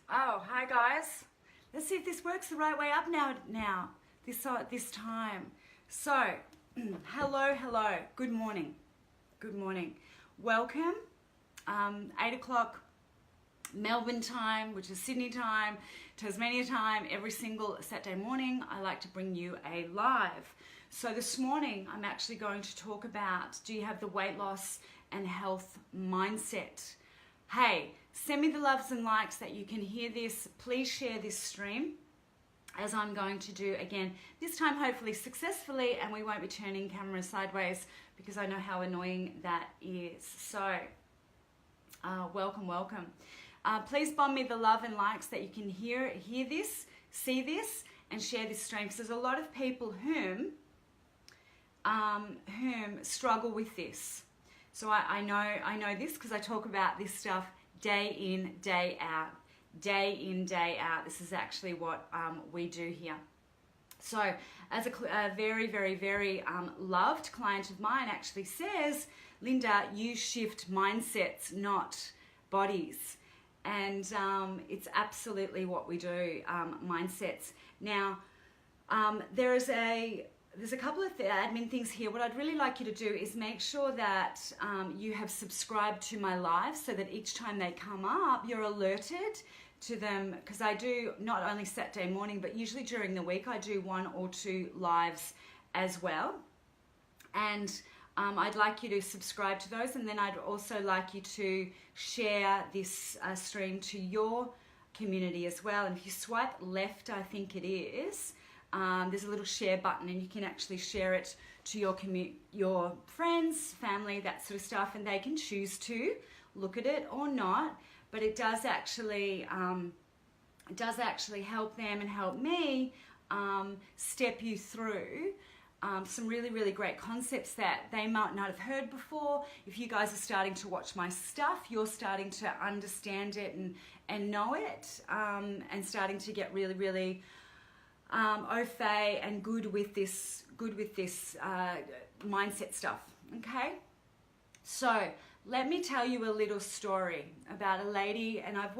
Oh, hi guys. Let's see if this works the right way up now. This time. So, hello. Good morning. Welcome. 8 o'clock Melbourne time, which is Sydney time, Tasmania time. Every single Saturday morning, I like to bring you a live. So this morning, I'm actually going to talk about, do you have the weight loss and health mindset? Hey, send me the loves and likes that you can hear this. Please share this stream, as I'm going to do again, this time hopefully successfully, and we won't be turning cameras sideways because I know how annoying that is. So, welcome. Please bomb me the love and likes that you can hear this, see this, and share this stream, because there's a lot of people whom struggle with this. So I know this because I talk about this stuff day in, day out. This is actually what we do here. So as a very loved client of mine actually says, Linda, you shift mindsets, not bodies. And it's absolutely what we do, mindsets. Now, there's a couple of admin things here. What I'd really like you to do is make sure that you have subscribed to my lives so that each time they come up, you're alerted to them, because I do not only Saturday morning, but usually during the week, I do 1 or 2 lives as well. And I'd like you to subscribe to those, and then I'd also like you to share this stream to your community as well. And if you swipe left, I think it is, there's a little share button, and you can actually share it to your friends, family, that sort of stuff, and they can choose to look at it or not. But it does actually help them and help me step you through some really great concepts that they might not have heard before. If you guys are starting to watch my stuff, you're starting to understand it and know it, and starting to get really au fait and good with this mindset stuff. Okay, so let me tell you a little story about a lady, and I've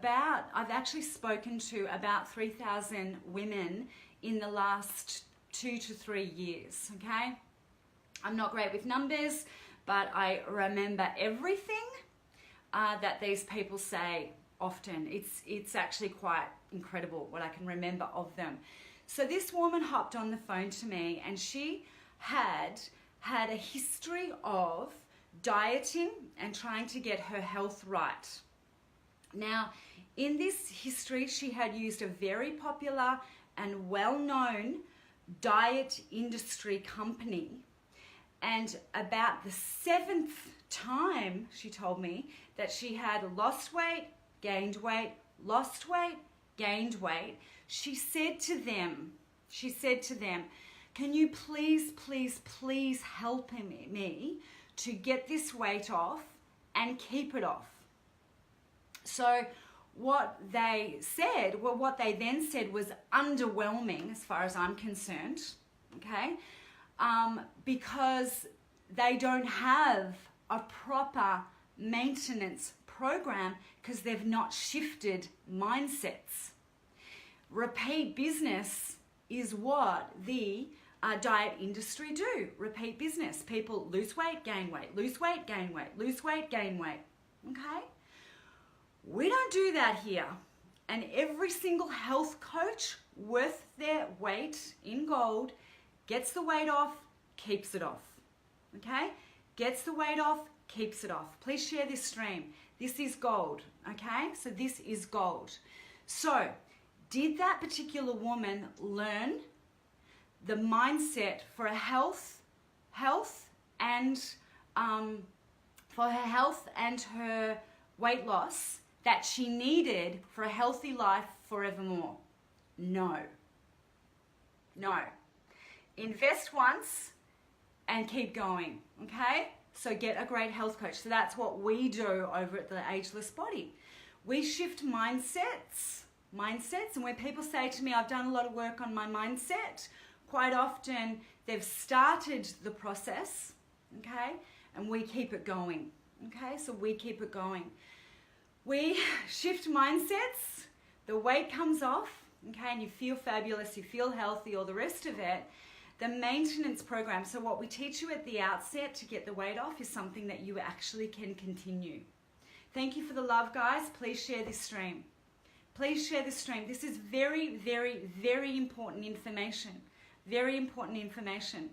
actually spoken to about 3,000 women in the last 2 to 3 years. Okay, I'm not great with numbers, but I remember everything that these people say often. It's actually quite incredible what I can remember of them. So this woman hopped on the phone to me, and she had a history of dieting and trying to get her health right. Now, in this history, she had used a very popular and well-known diet industry company, and about the 7th time, she told me, that she had lost weight, gained weight, lost weight, gained weight, she said to them, can you please help me to get this weight off and keep it off? So what they then said was underwhelming as far as I'm concerned, okay? Because they don't have a proper maintenance program, because they've not shifted mindsets. Repeat business is what the diet industry do. Repeat business. People lose weight, gain weight, lose weight, gain weight, lose weight, gain weight. Okay? We don't do that here. And every single health coach worth their weight in gold gets the weight off, keeps it off. Okay? Gets the weight off, keeps it off. Please share this stream. This is gold. Okay? So this is gold. So, did that particular woman learn the mindset for a health and for her health and her weight loss that she needed for a healthy life forevermore? No. Invest once and keep going. Okay? So get a great health coach. So that's what we do over at the Ageless Body. We shift mindsets, and when people say to me, I've done a lot of work on my mindset, quite often they've started the process, okay, and we keep it going, okay, so we keep it going. We shift mindsets, the weight comes off, okay, and you feel fabulous, you feel healthy, all the rest of it. The maintenance program, so what we teach you at the outset to get the weight off is something that you actually can continue. Thank you for the love, guys. Please share this stream. Please share this stream. This is very, very, very important information. Very important information.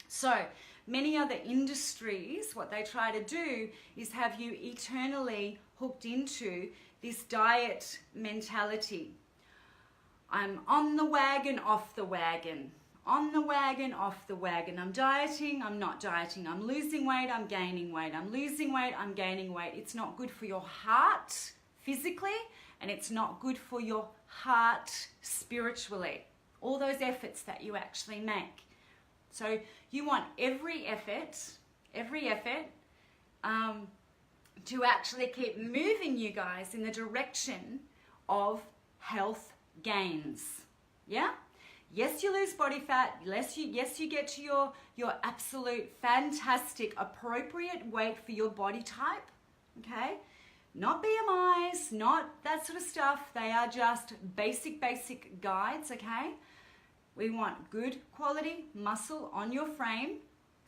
So, many other industries, what they try to do is have you eternally hooked into this diet mentality. I'm on the wagon, off the wagon. On the wagon, off the wagon. I'm dieting, I'm not dieting. I'm losing weight, I'm gaining weight. I'm losing weight, I'm gaining weight. It's not good for your heart physically, and it's not good for your heart spiritually. All those efforts that you actually make. So you want every effort, to actually keep moving you guys in the direction of health gains. Yeah? Yes, you lose body fat. Yes, you get to your absolute fantastic appropriate weight for your body type. Okay? Not BMIs, not that sort of stuff. They are just basic guides, okay? We want good quality muscle on your frame.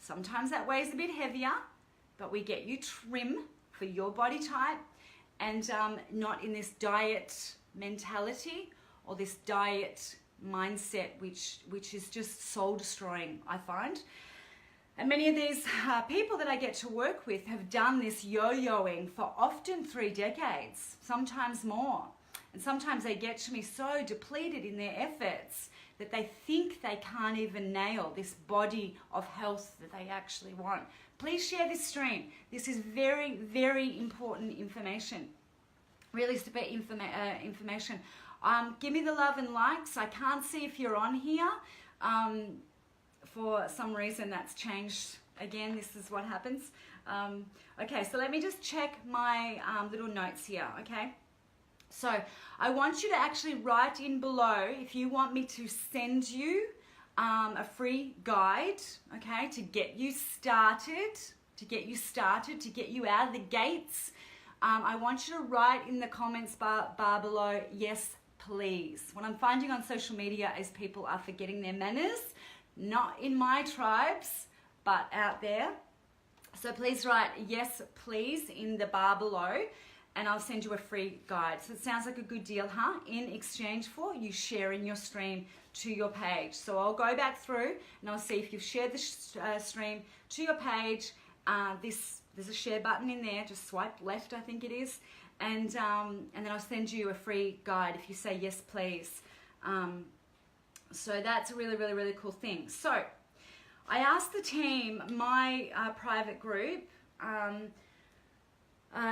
Sometimes that weighs a bit heavier, but we get you trim for your body type and not in this diet mentality or this diet mindset which is just soul destroying, I find. And many of these people that I get to work with have done this yo-yoing for often 3 decades, sometimes more. And sometimes they get to me so depleted in their efforts that they think they can't even nail this body of health that they actually want. Please share this stream. This is very, very important information. Really super information. Give me the love and likes. I can't see if you're on here. For some reason that's changed again. This is what happens. Okay, so let me just check my little notes here, okay? So I want you to actually write in below if you want me to send you a free guide, okay, to get you started, to get you out of the gates. I want you to write in the comments bar below, yes, please. What I'm finding on social media is people are forgetting their manners, not in my tribes, but out there. So please write yes, please in the bar below, and I'll send you a free guide. So it sounds like a good deal, huh? In exchange for you sharing your stream to your page. So I'll go back through and I'll see if you've shared the stream to your page. There's a share button in there. Just swipe left, I think it is. And then I'll send you a free guide if you say yes, please. So that's a really, really, really cool thing. So I asked the team, my private group,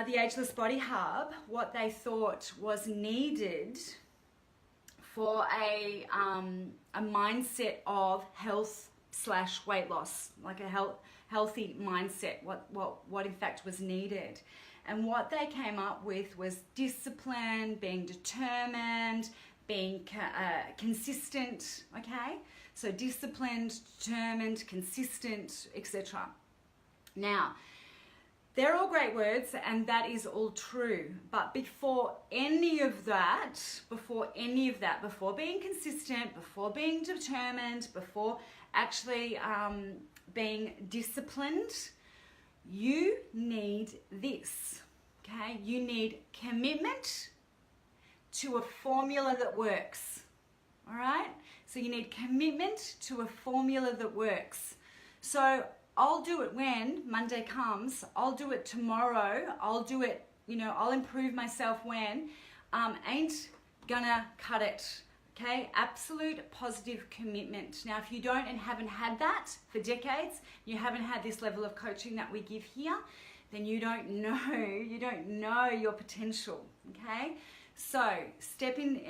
the Ageless Body Hub, what they thought was needed for a mindset of health/weight loss, like a healthy mindset, what in fact was needed. And what they came up with was discipline, being determined, being consistent, okay? So disciplined, determined, consistent, etc. Now, they're all great words and that is all true. But before any of that, before being consistent, before being determined, before actually being disciplined, you need this, okay? You need commitment to a formula that works, all right? So you need commitment to a formula that works. So I'll do it when Monday comes, I'll do it tomorrow, I'll do it, I'll improve myself when, ain't gonna cut it, okay? Absolute positive commitment. Now, if you don't and haven't had that for decades, you haven't had this level of coaching that we give here, then you don't know your potential, okay? So step in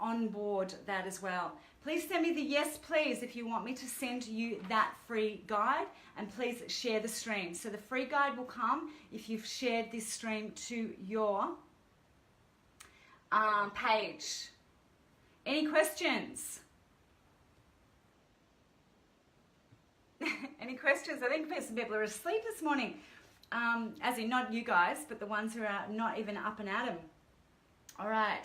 on board that as well. Please send me the yes, please, if you want me to send you that free guide, and please share the stream. So the free guide will come if you've shared this stream to your page. Any questions? Any questions? I think some people are asleep this morning. As in not you guys, but the ones who are not even up and at 'em. All right.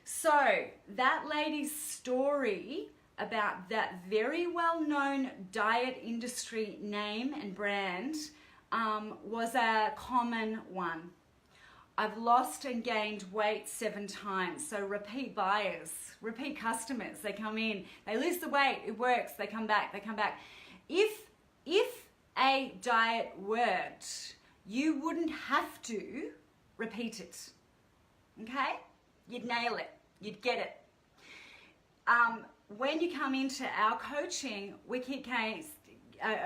So that lady's story about that very well-known diet industry name and brand was a common one. I've lost and gained weight 7 times. So repeat buyers, repeat customers, they come in, they lose the weight, it works, they come back, they come back. If a diet worked, you wouldn't have to repeat it, okay? You'd nail it, you'd get it. When you come into our coaching, we keep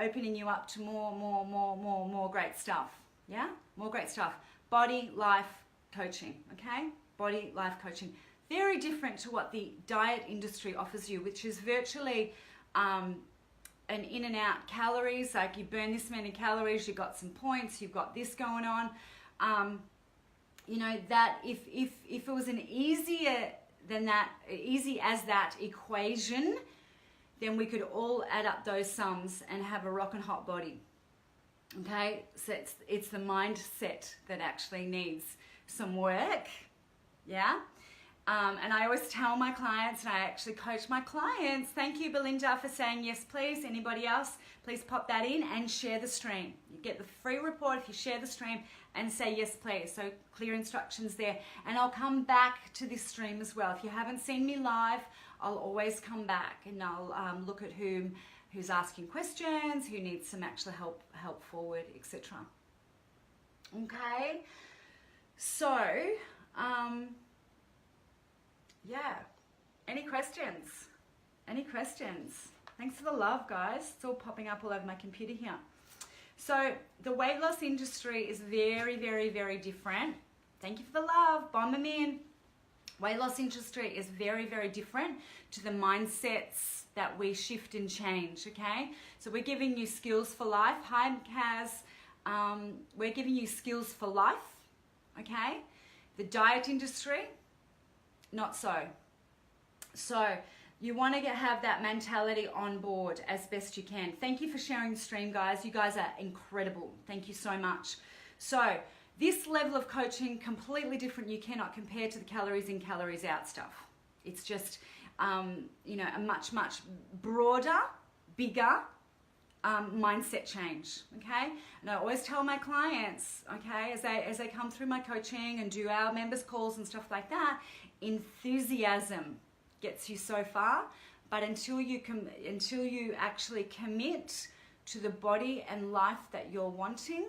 opening you up to more great stuff, yeah? More great stuff. Body, life coaching, okay? Body, life coaching. Very different to what the diet industry offers you, which is virtually an in and out calories, like you burn this many calories, you've got some points, you've got this going on. You know, that if it was an easy as that equation, then we could all add up those sums and have a rockin' hot body. Okay, so it's the mindset that actually needs some work, yeah? And I always tell my clients, and I actually coach my clients, thank you, Belinda, for saying yes, please. Anybody else, please pop that in and share the stream. You get the free report if you share the stream and say yes, please. So clear instructions there. And I'll come back to this stream as well. If you haven't seen me live, I'll always come back and I'll look at who's asking questions, who needs some actual help forward, etc. Okay, so yeah, any questions? Any questions? Thanks for the love, guys. It's all popping up all over my computer here. So the weight loss industry is very, very, very different. Thank you for the love. Bomb them in. Weight loss industry is very, very different to the mindsets that we shift and change, okay? So we're giving you skills for life. Hi, Kaz. We're giving you skills for life, okay? The diet industry, not so. So you want to have that mentality on board as best you can. Thank you for sharing the stream, guys. You guys are incredible. Thank you so much. So this level of coaching, completely different. You cannot compare to the calories in, calories out stuff. It's just, you know, a much, much broader, bigger mindset change, okay? And I always tell my clients, okay, as they come through my coaching and do our members calls and stuff like that, enthusiasm gets you so far, but until you actually commit to the body and life that you're wanting,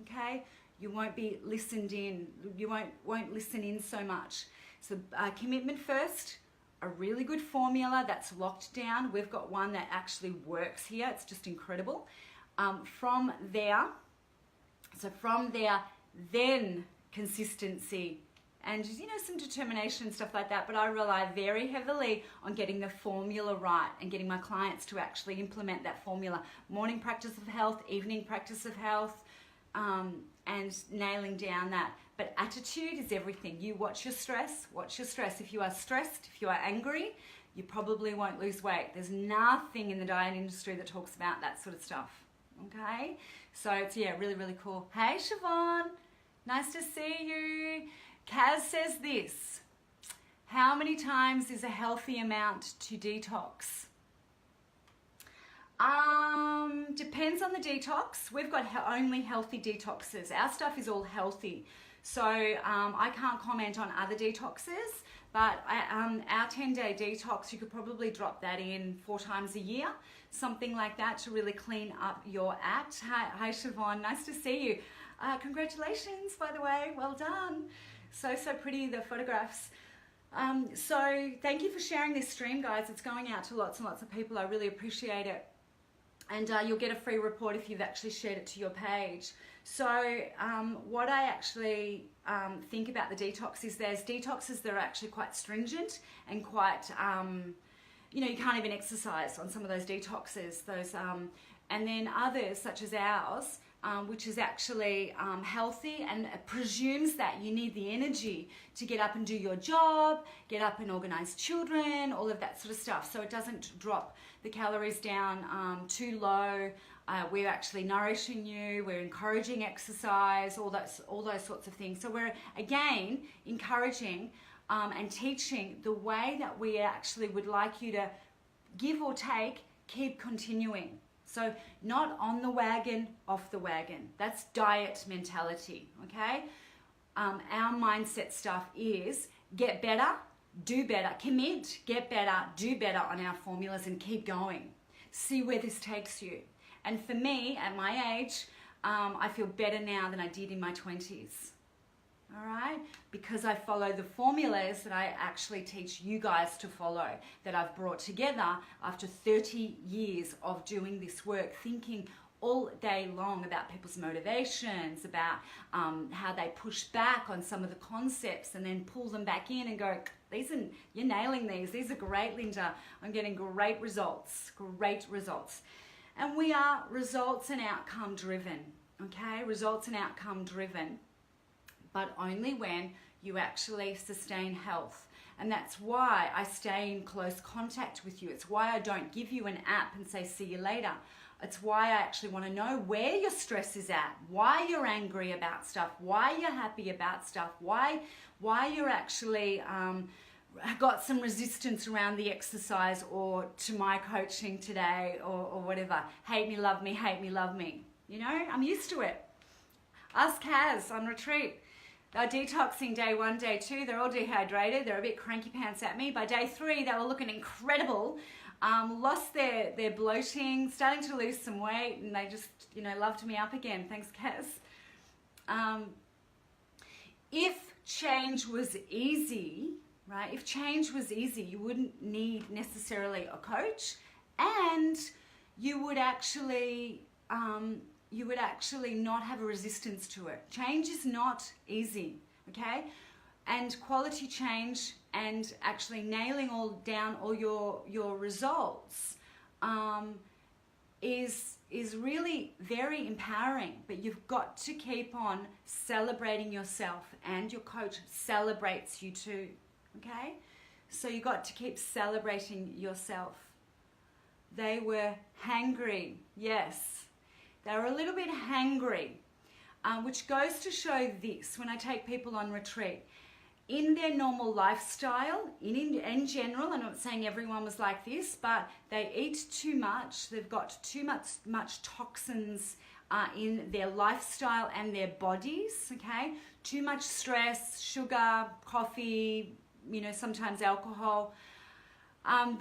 okay, you won't be listened in. You won't listen in so much. So commitment first, a really good formula that's locked down. We've got one that actually works here. It's just incredible. From there, then consistency and, you know, some determination and stuff like that. But I rely very heavily on getting the formula right and getting my clients to actually implement that formula. Morning practice of health, evening practice of health, and nailing down that. But attitude is everything. You watch your stress. If you are stressed, if you are angry, you probably won't lose weight. There's nothing in the diet industry that talks about that sort of stuff. Okay? So it's, yeah, really, really cool. Hey, Siobhan. Nice to see you. Kaz says this. How many times is a healthy amount to detox? Depends on the detox. We've got only healthy detoxes. Our stuff is all healthy. So I can't comment on other detoxes, but our 10-day detox, you could probably drop that in 4 times a year, something like that, to really clean up your act. Hi Siobhan, nice to see you. Congratulations, by the way, well done. So pretty, the photographs. So thank you for sharing this stream, guys. It's going out to lots and lots of people. I really appreciate it. And you'll get a free report if you've actually shared it to your page. So what I actually think about the detox is there's detoxes that are actually quite stringent and quite, you know, you can't even exercise on some of those detoxes. And then others, such as ours, which is actually healthy and presumes that you need the energy to get up and do your job, get up and organize children, all of that sort of stuff. So it doesn't drop the calories down too low, We're actually nourishing you. We're encouraging exercise, all those sorts of things. So we're, again, encouraging and teaching the way that we actually would like you to give or take, keep continuing. So not on the wagon, off the wagon. That's diet mentality, okay? Our mindset stuff is get better, do better, commit, get better, do better on our formulas and keep going. See where this takes you. And for me, at my age, I feel better now than I did in my 20s. All right? Because I follow the formulas that I actually teach you guys to follow, that I've brought together after 30 years of doing this work, thinking all day long about people's motivations, about how they push back on some of the concepts and then pull them back in and go, you're nailing these. These are great, Linda. I'm getting great results, And we are results and outcome driven, okay? Results and outcome driven, but only when you actually sustain health. And that's why I stay in close contact with you. It's why I don't give you an app and say, see you later. It's why I actually want to know where your stress is at, why you're angry about stuff, why you're happy about stuff, why you're actually got some resistance around the exercise or to my coaching today or whatever. Hate me, love me, hate me, love me. You know, I'm used to it. Ask Kaz on retreat. They're detoxing day 1, day 2. They're all dehydrated. They're a bit cranky pants at me. By day 3, they were looking incredible. Lost their bloating, starting to lose some weight, and they just, loved me up again. Thanks, Kaz. If change was easy, right? If change was easy, you wouldn't need necessarily a coach, and you would actually not have a resistance to it. Change is not easy, okay? And quality change and actually nailing down all your results is really very empowering, but you've got to keep on celebrating yourself, and your coach celebrates you too, okay? So you got to keep celebrating yourself. They were hangry, yes. They were a little bit hangry, which goes to show this when I take people on retreat. In their normal lifestyle, in general, I'm not saying everyone was like this, but they eat too much. They've got too much toxins in their lifestyle and their bodies, okay? Too much stress, sugar, coffee, sometimes alcohol.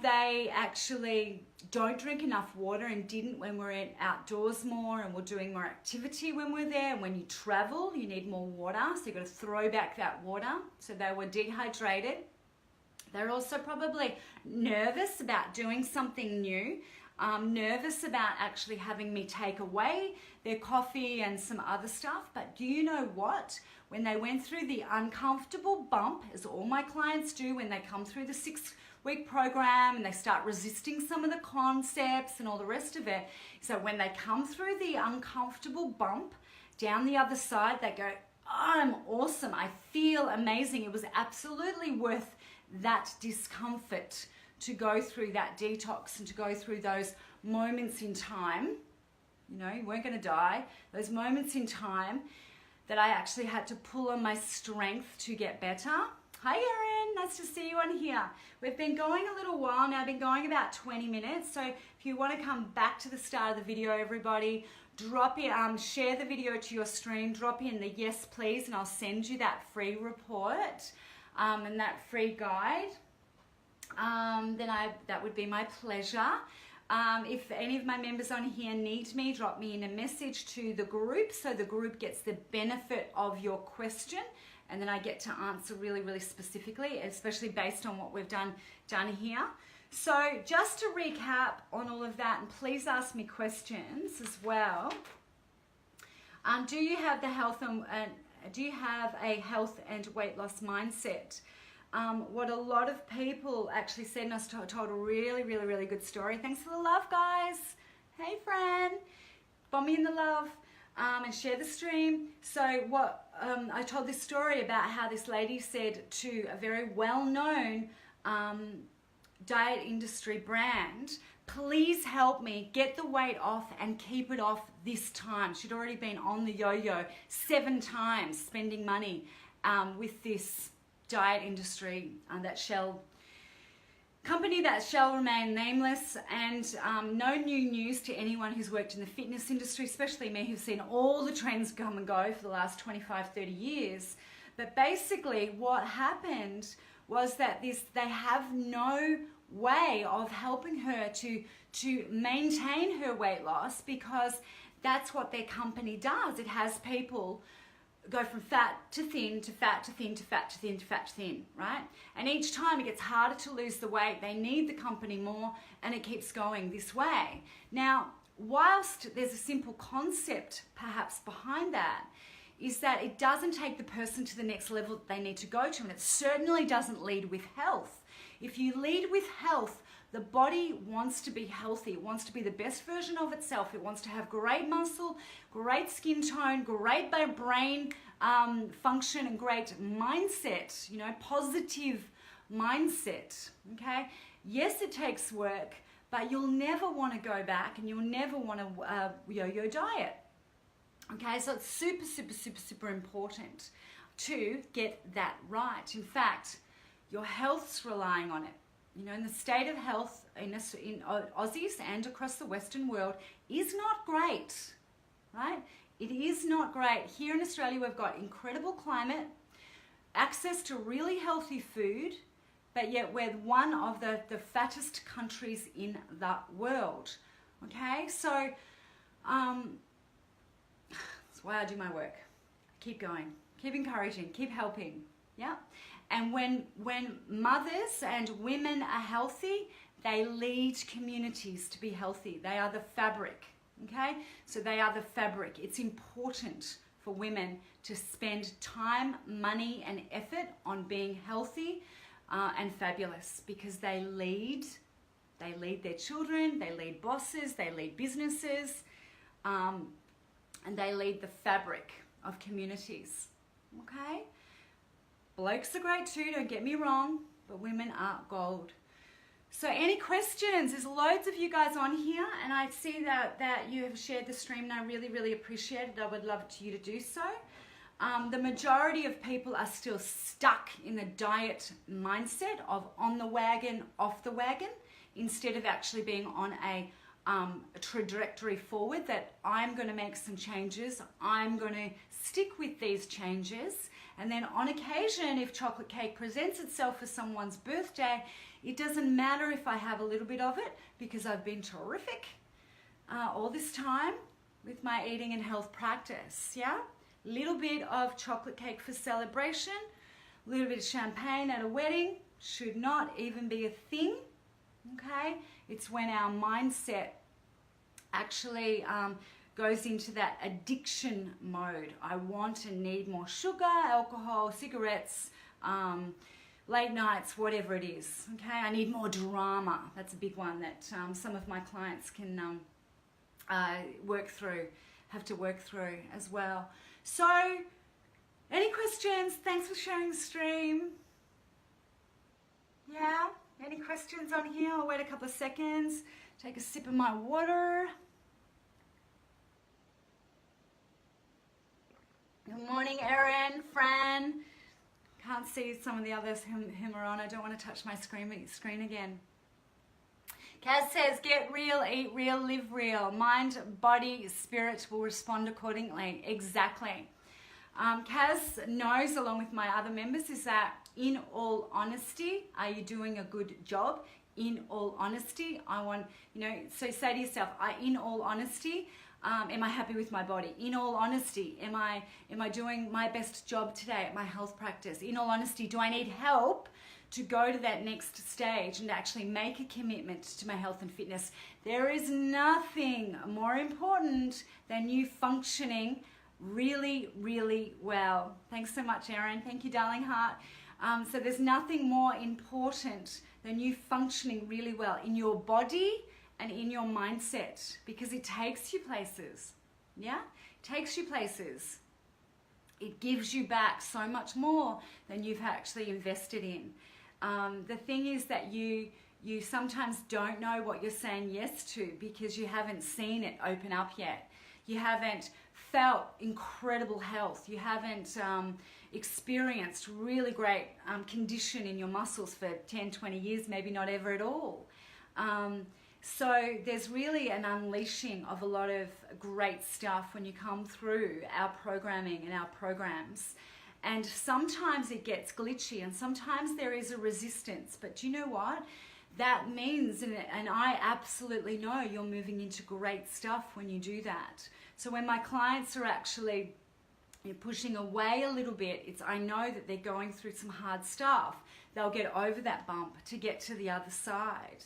They actually don't drink enough water and didn't when we're outdoors more and we're doing more activity when we're there. And when you travel, you need more water, so you've got to throw back that water. So they were dehydrated. They're also probably nervous about doing something new, nervous about actually having me take away their coffee and some other stuff. But do you know what? When they went through the uncomfortable bump, as all my clients do when they come through the 6-week program and they start resisting some of the concepts and all the rest of it. So when they come through the uncomfortable bump, down the other side, they go, oh, I'm awesome. I feel amazing. It was absolutely worth that discomfort to go through that detox and to go through those moments in time. You weren't going to die. Those moments in time that I actually had to pull on my strength to get better. Hi Erin, nice to see you on here. We've been going a little while now, been going about 20 minutes. So if you want to come back to the start of the video, everybody, drop in, share the video to your stream, drop in the yes please, and I'll send you that free report and that free guide. That would be my pleasure. If any of my members on here need me, drop me in a message to the group so the group gets the benefit of your question, and then I get to answer really, really specifically, especially based on what we've done here. So just to recap on all of that, and please ask me questions as well. Do you have the health and do you have a health and weight loss mindset? What a lot of people actually said, and I was told a really, really, really good story. Thanks for the love, guys. Hey, Fran. Bomb me in the love and share the stream. So I told this story about how this lady said to a very well-known diet industry brand please help me get the weight off and keep it off this time. She'd already been on the yo-yo 7 times, spending money with this diet industry that company that shall remain nameless, and no new news to anyone who's worked in the fitness industry, especially me, who's seen all the trends come and go for the last 25, 30 years. But basically what happened was that they have no way of helping her to maintain her weight loss, because that's what their company does. It has people go from fat to thin to fat to thin to fat to thin to fat to thin, right? And each time it gets harder to lose the weight. They need the company more, and it keeps going this way. Now, whilst there's a simple concept perhaps behind that, is that it doesn't take the person to the next level that they need to go to, and it certainly doesn't lead with health. If you lead with health, the body wants to be healthy. It wants to be the best version of itself. It wants to have great muscle, great skin tone, great brain function, and great mindset, positive mindset, okay? Yes, it takes work, but you'll never want to go back, and you'll never want to yo-yo diet. Okay, so it's super, super, super, super important to get that right. In fact, your health's relying on it. In the state of health in Aussies and across the Western world is not great, right? It is not great. Here in Australia, we've got incredible climate, access to really healthy food, but yet we're one of the fattest countries in the world, okay? So, that's why I do my work. Keep going, keep encouraging, keep helping, yeah? And when mothers and women are healthy, they lead communities to be healthy. They are the fabric, okay? So they are the fabric. It's important for women to spend time, money, and effort on being healthy and fabulous, because they lead their children, they lead bosses, they lead businesses, and they lead the fabric of communities, okay? Blokes are great too, don't get me wrong, but women are gold. So any questions? There's loads of you guys on here, and I see that you have shared the stream, and I really, really appreciate it. I would love you to do so. The majority of people are still stuck in the diet mindset of on the wagon, off the wagon, instead of actually being on a trajectory forward that I'm going to make some changes. I'm going to stick with these changes. And then on occasion, if chocolate cake presents itself for someone's birthday, it doesn't matter if I have a little bit of it, because I've been terrific all this time with my eating and health practice, yeah? Little bit of chocolate cake for celebration, a little bit of champagne at a wedding should not even be a thing, okay? It's when our mindset actually goes into that addiction mode. I want and need more sugar, alcohol, cigarettes, late nights, whatever it is, okay? I need more drama. That's a big one that some of my clients can have to work through as well. So, any questions? Thanks for sharing the stream. Yeah? Any questions on here? I'll wait a couple of seconds, take a sip of my water. Good morning, Erin, Fran. Can't see some of the others whom are on. I don't want to touch my screen again. Kaz says, get real, eat real, live real. Mind, body, spirit will respond accordingly. Exactly. Kaz knows, along with my other members, is that in all honesty, are you doing a good job? In all honesty, I want, so say to yourself, in all honesty, am I happy with my body? In all honesty, am I doing my best job today at my health practice? In all honesty, do I need help to go to that next stage and actually make a commitment to my health and fitness? There is nothing more important than you functioning really, really well. Thanks so much, Erin. Thank you, darling heart. So there's nothing more important than you functioning really well in your body and in your mindset, because it takes you places. Yeah? It takes you places. It gives you back so much more than you've actually invested in. The thing is that you You sometimes don't know what you're saying yes to because you haven't seen it open up yet. You haven't felt incredible health. You haven't experienced really great condition in your muscles for 10, 20 years, maybe not ever at all. So there's really an unleashing of a lot of great stuff when you come through our programming and our programs. And sometimes it gets glitchy and sometimes there is a resistance. But do you know what? That means, and I absolutely know you're moving into great stuff when you do that. So when my clients are actually pushing away a little bit, I know that they're going through some hard stuff. They'll get over that bump to get to the other side.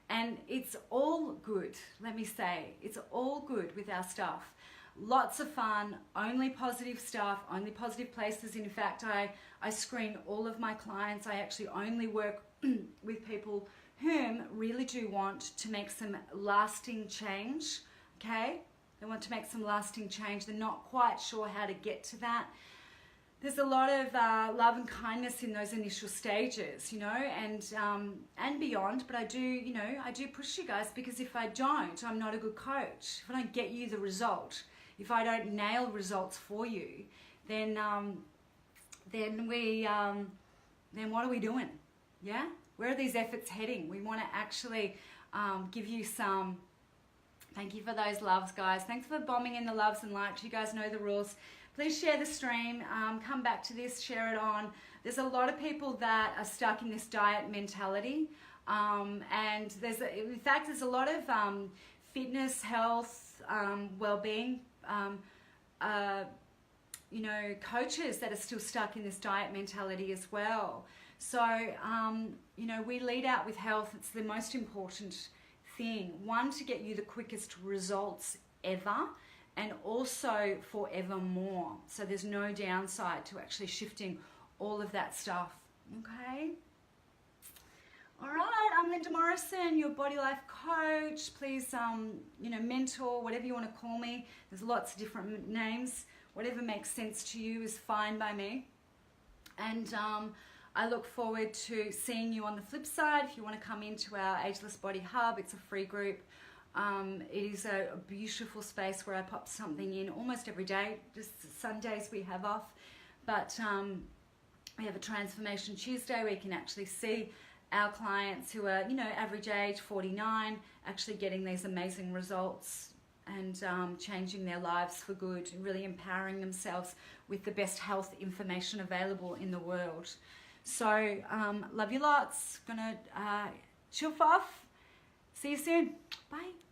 And it's all good, let me say. It's all good with our stuff. Lots of fun, only positive stuff, only positive places. In fact, I screen all of my clients. I actually only work with people whom really do want to make some lasting change, okay? They want to make some lasting change. They're not quite sure how to get to that. There's a lot of love and kindness in those initial stages, you know, and beyond. But I do push you guys, because if I don't, I'm not a good coach. If I don't get you the result, if I don't nail results for you, then what are we doing? Yeah, where are these efforts heading? We want to actually give you some. Thank you for those loves, guys. Thanks for bombing in the loves and likes. You guys know the rules. Please share the stream, come back to this, share it on. There's a lot of people that are stuck in this diet mentality. And in fact, there's a lot of fitness, health, well-being, coaches that are still stuck in this diet mentality as well. So, we lead out with health. It's the most important thing. One, to get you the quickest results ever, and also forevermore. So there's no downside to actually shifting all of that stuff. Okay? All right, I'm Linda Morrison, your body life coach. Please, mentor, whatever you want to call me. There's lots of different names. Whatever makes sense to you is fine by me. And I look forward to seeing you on the flip side. If you want to come into our Ageless Body Hub, it's a free group. It is a beautiful space where I pop something in almost every day. Just Sundays we have off. But we have a Transformation Tuesday where you can actually see our clients who are, average age, 49, actually getting these amazing results and changing their lives for good, really empowering themselves with the best health information available in the world. So, love you lots. Gonna chill off. See you soon. Bye.